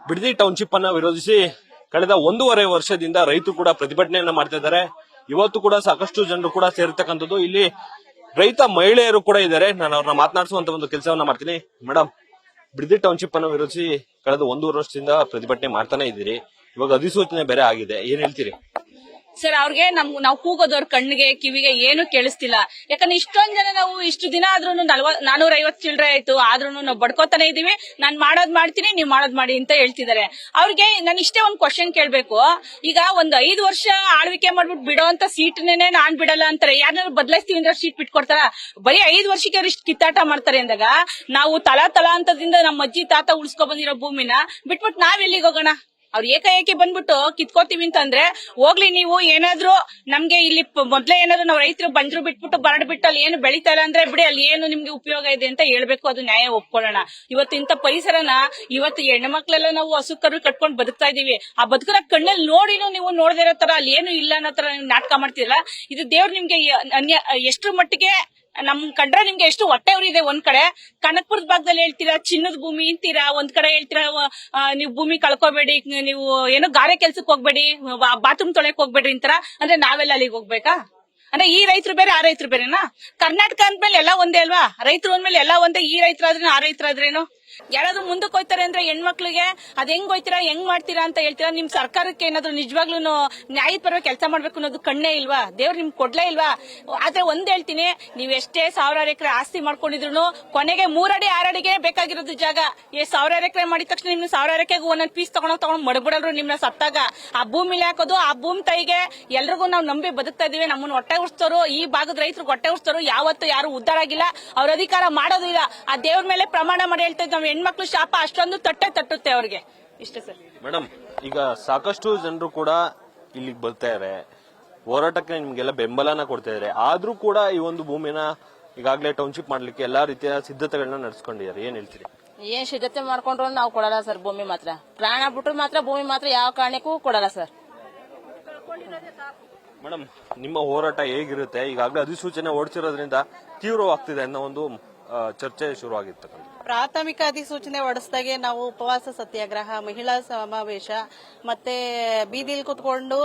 Bidadi township ಅನ್ನ ವಿರೋಧಿಸಿ ಕಳೆದ 1.5 ವರ್ಷದಿಂದ ರೈತರು ಕೂಡ ಪ್ರತಿಭಟನೆಯನ್ನ ಮಾಡ್ತಾ ಇದ್ದಾರೆ. ಇವತ್ತು ಕೂಡ ಸಾಕಷ್ಟು ಜನರು ಕೂಡ ಸೇರಿರ್ತಕ್ಕಂಥದ್ದು. ಇಲ್ಲಿ ರೈತ ಮಹಿಳೆಯರು ಕೂಡ ಇದ್ದಾರೆ. ನಾನು ಅವ್ರನ್ನ ಮಾತನಾಡಿಸುವಂತ ಒಂದು ಕೆಲಸವನ್ನ ಮಾಡ್ತೀನಿ. ಮೇಡಮ್, ಬಿಡದಿ ಟೌನ್ಶಿಪ್ ಅನ್ನು ವಿರೋಧಿಸಿ ಕಳೆದ 1.5 ವರ್ಷದಿಂದ ಪ್ರತಿಭಟನೆ ಮಾಡ್ತಾನೆ ಇದ್ದೀರಿ. ಇವಾಗ ಅಧಿಸೂಚನೆ ಬೇರೆ ಆಗಿದೆ, ಏನ್ ಹೇಳ್ತೀರಿ? ಸರ್, ಅವ್ರಿಗೆ ನಾವು ಕೂಗೋದವ್ರ ಕಣ್ಣಿಗೆ ಕಿವಿಗೆ ಏನು ಕೇಳಿಸ್ತಿಲ್ಲ. ಯಾಕಂದ್ರೆ ಇಷ್ಟೊಂದ್ ಜನ ನಾವು ಇಷ್ಟು ದಿನ ಆದ್ರೂ 450 ಚಿಲ್ಡ್ರೆ ಆಯ್ತು, ಆದ್ರೂ ನಾವು ಬಡ್ಕೋತಾನೆ ಇದೀವಿ. ನಾನ್ ಮಾಡೋದ್ ಮಾಡ್ತೀನಿ, ನೀವ್ ಮಾಡೋದ್ ಮಾಡಿ ಅಂತ ಹೇಳ್ತಿದ್ದಾರೆ. ಅವ್ರಿಗೆ ನಾನು ಇಷ್ಟೇ ಒಂದ್ ಕ್ವಶನ್ ಕೇಳ್ಬೇಕು. ಈಗ ಒಂದ್ 5 ವರ್ಷ ಆಳ್ವಿಕೆ ಮಾಡ್ಬಿಟ್ಟು ಬಿಡೋ ಅಂತ ಸೀಟ್ನೇ ನಾನ್ ಬಿಡಲ್ಲ ಅಂತಾರೆ. ಯಾರನ್ನಾರು ಬದಲಾಯಿಸ್ತೀವಿ ಅಂದ್ರೆ ಸೀಟ್ ಬಿಟ್ಕೊಡ್ತಾರ? ಬರೀ 5 ವರ್ಷಕ್ಕೆ ಅವ್ರು ಇಷ್ಟು ಕಿತ್ತಾಟ ಮಾಡ್ತಾರೆ ಅಂದಾಗ ನಾವು ತಲಾಂತದಿಂದ ನಮ್ಮ ಅಜ್ಜಿ ತಾತ ಉಳಿಸ್ಕೊ ಬಂದಿರೋ ಭೂಮಿನ ಬಿಟ್ಬಿಟ್ಟು ನಾವ್ ಎಲ್ಲಿಗೆ ಹೋಗೋಣ? ಅವ್ರು ಏಕಾಏಕಿ ಬಂದ್ಬಿಟ್ಟು ಕಿತ್ಕೋತೀವಿ ಅಂತಂದ್ರೆ ಹೋಗ್ಲಿ. ನೀವು ಏನಾದ್ರು ನಮ್ಗೆ ಇಲ್ಲಿ ಮೊದ್ಲೇ ಏನಾದ್ರು ನಾವು ರೈತರು ಬಂದ್ರು ಬಿಟ್ಬಿಟ್ಟು ಬರಡ್ ಬಿಟ್ಟು ಅಲ್ಲಿ ಏನು ಬೆಳೀತಾ ಇಲ್ಲ ಅಂದ್ರೆ ಬಿಡಿ, ಅಲ್ಲಿ ಏನು ನಿಮ್ಗೆ ಉಪಯೋಗ ಇದೆ ಅಂತ ಹೇಳ್ಬೇಕು. ಅದು ನ್ಯಾಯ ಒಪ್ಕೊಳ್ಳೋಣ. ಇವತ್ತು ಇಂಥ ಪರಿಸರನ ಇವತ್ತು ಹೆಣ್ಣು ಮಕ್ಳೆಲ್ಲ ನಾವು ಹಸು ಕರು ಕಟ್ಕೊಂಡು ಬದುಕ್ತಾ ಇದೀವಿ. ಆ ಬದುಕನ ಕಣ್ಣಲ್ಲಿ ನೋಡಿನೂ ನೀವು ನೋಡದೇ ಇರೋ ತರ ಅಲ್ಲಿ ಏನು ಇಲ್ಲ ಅನ್ನೋ ತರ ನೀವು ನಾಟಕ ಮಾಡ್ತಿರಲ್ಲ. ಇದು ದೇವ್ರು ನಿಮ್ಗೆ ಎಷ್ಟು ಮಟ್ಟಿಗೆ ನಮ್ ಕಂಡ್ರೆ ನಿಮ್ಗೆ ಎಷ್ಟು ಹೊಟ್ಟೆ ಉರಿದೆ. ಒಂದ್ ಕಡೆ ಕನಕಪುರದ ಭಾಗದಲ್ಲಿ ಹೇಳ್ತೀರಾ ಚಿನ್ನದ ಭೂಮಿ ಅಂತೀರಾ, ಒಂದ್ ಕಡೆ ಹೇಳ್ತೀರಾ ನೀವು ಭೂಮಿ ಕಳ್ಕೋಬೇಡಿ, ನೀವು ಏನೋ ಗಾರೆ ಕೆಲ್ಸಕ್ಕೆ ಹೋಗ್ಬೇಡಿ, ಬಾತ್ರೂಮ್ ತೊಳೆಯಕ್ ಹೋಗ್ಬೇಡ್ರಿ ಅಂತಾರ. ಅಂದ್ರೆ ನಾವೆಲ್ಲ ಅಲ್ಲಿಗೆ ಹೋಗ್ಬೇಕಾ? ಅಂದ್ರೆ ಈ ರೈತರು ಬೇರೆ ಆ ರೈತರು ಬೇರೆನಾ? ಕರ್ನಾಟಕ ಅಂದ್ಮೇಲೆ ಎಲ್ಲ ಒಂದೇ ಅಲ್ವಾ? ರೈತರು ಅಂದ್ಮೇಲೆ ಎಲ್ಲ ಒಂದೇ. ಈ ರೈತರಾದ್ರೇನು ಆ ರೈತರಾದ್ರೇನು? ಯಾರಾದ್ರೂ ಮುಂದಕ್ಕೆ ಹೋಯ್ತಾರೆ ಅಂದ್ರೆ ಹೆಣ್ಮಕ್ಳಿಗೆ ಅದ್ ಹೆಂಗ್ ಹೋಯ್ತೀರಾ, ಹೆಂಗ್ ಮಾಡ್ತೀರಾ ಅಂತ ಹೇಳ್ತೀರಾ. ನಿಮ್ ಸರ್ಕಾರಕ್ಕೆ ಏನಾದ್ರು ನಿಜವಾಗ್ಲೂ ನ್ಯಾಯದ ಪರವಾಗಿ ಕೆಲಸ ಮಾಡ್ಬೇಕು ಅನ್ನೋದು ಕಣ್ಣೇ ಇಲ್ವಾ? ದೇವ್ರು ನಿಮ್ಗೆ ಕೊಡ್ಲೇ ಇಲ್ವಾ? ಆದ್ರೆ ಒಂದ್ ಹೇಳ್ತೀನಿ, ನೀವ್ ಎಷ್ಟೇ 1000 ಎಕರೆ ಆಸ್ತಿ ಮಾಡ್ಕೊಂಡಿದ್ರು ಕೊನೆಗೆ 3 ಅಡಿ 6 ಅಡಿಗೆ ಬೇಕಾಗಿರೋದು ಜಾಗ. 1000 ಎಕರೆ ಮಾಡಿದ ತಕ್ಷಣ ನಿಮ್ನ 1000 ಎಕರೆಗೆ ಒಂದೊಂದ್ ಪೀಸ್ ತಗೊಂಡ್ ಮಡಬಿಡಲ್ರು ನಿಮ್ನ ಸತ್ತಾಗ. ಆ ಭೂಮಿಲಿ ಹಾಕೋದು, ಆ ಭೂಮಿ ತಾಯಿಗೆ ಎಲ್ರಿಗೂ ನಾವು ನಂಬಿ ಬದುಕ್ತಾ ಇದೀವಿ. ನಮ್ಮನ್ನ ಹೊಟ್ಟೆ ಉರ್ಸ್ತೋರು, ಈ ಭಾಗದ ರೈತರು ಹೊಟ್ಟೆ ಉರ್ಸ್ತೋರು ಯಾವತ್ತು ಯಾರು ಉದ್ದಾರ ಆಗಿಲ್ಲ. ಅವ್ರ ಅಧಿಕಾರ ಮಾಡೋದಿಲ್ಲ. ಆ ದೇವ್ರ ಮೇಲೆ ಪ್ರಮಾಣ ಮಾಡಿ ಹೇಳ್ತಾ ಇದ್ವಿ, ಹೆಣ್ಮಕ್ಳು ಶಾಪ ಅಷ್ಟೊಂದು ತಟ್ಟುತ್ತೆ ಅವ್ರಿಗೆ. ಇಷ್ಟೇ ಸರ್. ಮೇಡಮ್, ಈಗ ಸಾಕಷ್ಟು ಜನರು ಕೂಡ ಇಲ್ಲಿಗೆ ಬರ್ತಾರೆ, ಹೋರಾಟಕ್ಕೆ ನಿಮ್ಗೆಲ್ಲ ಬೆಂಬಲನ ಕೊಡ್ತಾ ಇದಾರೆ. ಆದ್ರೂ ಕೂಡ ಈ ಒಂದು ಭೂಮಿನ ಈಗಾಗಲೇ ಟೌನ್ಶಿಪ್ ಮಾಡ್ಲಿಕ್ಕೆ ಎಲ್ಲಾ ರೀತಿಯ ಸಿದ್ಧತೆಗಳನ್ನ ನಡೆಸ್ಕೊಂಡಿದ್ದಾರೆ. ಏನ್ ಹೇಳ್ತೀರಿ? ಏನ್ ಸಿದ್ಧತೆ ಮಾಡ್ಕೊಂಡ್ರು ನಾವು ಕೊಡಲ್ಲ ಸರ್. ಭೂಮಿ ಮಾತ್ರ ಪ್ರಾಣ ಬಿಟ್ರು ಮಾತ್ರ ಭೂಮಿ ಮಾತ್ರ ಯಾವ ಕಾರಣಕ್ಕೂ ಕೊಡಲ್ಲ ಸರ್. ಮೇಡಮ್, ನಿಮ್ಮ ಹೋರಾಟ ಹೇಗಿರುತ್ತೆ? ಈಗಾಗಲೇ ಅಧಿಸೂಚನೆ ಹೊರಡಿಸಿರೋದ್ರಿಂದ ತೀವ್ರವಾಗ್ತಿದೆ ಅನ್ನೋ ಒಂದು ಚರ್ಚೆ ಶುರುವಾಗಿರ್ತಕ್ಕಂಥ ಪ್ರಾಥಮಿಕ ಅಧಿಸೂಚನೆ ಹೊರಡಿಸಿದಾಗೆ ನಾವು ಉಪವಾಸ ಸತ್ಯಾಗ್ರಹ, ಮಹಿಳಾ ಸಮಾವೇಶ, ಮತ್ತೆ ಬೀದಿಲಿ ಕುತ್ಕೊಂಡು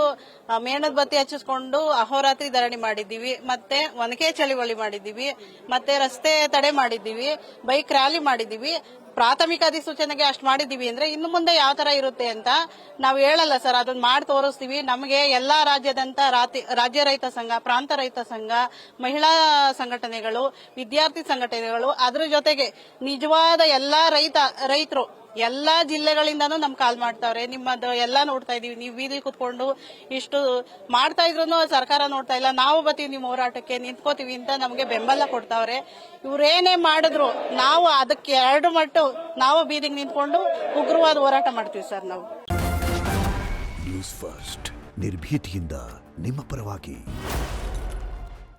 ಮೇಣದ ಬತ್ತಿ ಹಚ್ಚಿಸ್ಕೊಂಡು ಅಹೋರಾತ್ರಿ ಧರಣಿ ಮಾಡಿದ್ದೀವಿ. ಮತ್ತೆ ಒನಕೆ ಚಳವಳಿ ಮಾಡಿದ್ದೀವಿ. ಮತ್ತೆ ರಸ್ತೆ ತಡೆ ಮಾಡಿದ್ದೀವಿ. ಬೈಕ್ ರ್ಯಾಲಿ ಮಾಡಿದ್ದೀವಿ. ಪ್ರಾಥಮಿಕ ಅಧಿಸೂಚನೆಗೆ ಅಷ್ಟು ಮಾಡಿದ್ದೀವಿ ಅಂದ್ರೆ ಇನ್ನು ಮುಂದೆ ಯಾವ ತರ ಇರುತ್ತೆ ಅಂತ ನಾವು ಹೇಳಲ್ಲ ಸರ್. ಅದನ್ನ ಮಾಡಿ ತೋರಿಸ್ತೀವಿ. ನಮಗೆ ಎಲ್ಲಾ ರಾಜ್ಯದಂತ ರಾಜ್ಯ ರೈತ ಸಂಘ, ಪ್ರಾಂತ ರೈತ ಸಂಘ, ಮಹಿಳಾ ಸಂಘಟನೆಗಳು, ವಿದ್ಯಾರ್ಥಿ ಸಂಘಟನೆಗಳು, ಅದ್ರ ಜೊತೆಗೆ ನಿಜವಾದ ಎಲ್ಲಾ ರೈತರು ಎಲ್ಲಾ ಜಿಲ್ಲೆಗಳಿಂದಾನು ನಮ್ ಕಾಲ್ ಮಾಡ್ತಾವ್ರೆ. ನಿಮ್ಮದು ಎಲ್ಲಾ ನೋಡ್ತಾ ಇದೀವಿ. ನೀವು ಬೀದಿ ಕುತ್ಕೊಂಡು ಇಷ್ಟು ಮಾಡ್ತಾ ಇದ್ರು ಸರ್ಕಾರ ನೋಡ್ತಾ ಇಲ್ಲ. ನಾವು ಬರ್ತೀವಿ ನಿಮ್ಮ ಹೋರಾಟಕ್ಕೆ, ನಿಂತ್ಕೋತೀವಿ ಅಂತ ನಮಗೆ ಬೆಂಬಲ ಕೊಡ್ತಾವ್ರೆ. ಇವ್ರೇನೇ ಮಾಡಿದ್ರು ನಾವು ಅದಕ್ಕೆ 2 ಮಟ್ಟು ನಾವು ಬೀದಿಗೆ ನಿಂತ್ಕೊಂಡು ಉಗ್ರವಾದ ಹೋರಾಟ ಮಾಡ್ತೀವಿ ಸರ್. ನಾವು ನ್ಯೂಸ್ ಫಸ್ಟ್ ನಿರ್ಭೀತಿಯಿಂದ ನಿಮ್ಮ ಪರವಾಗಿ.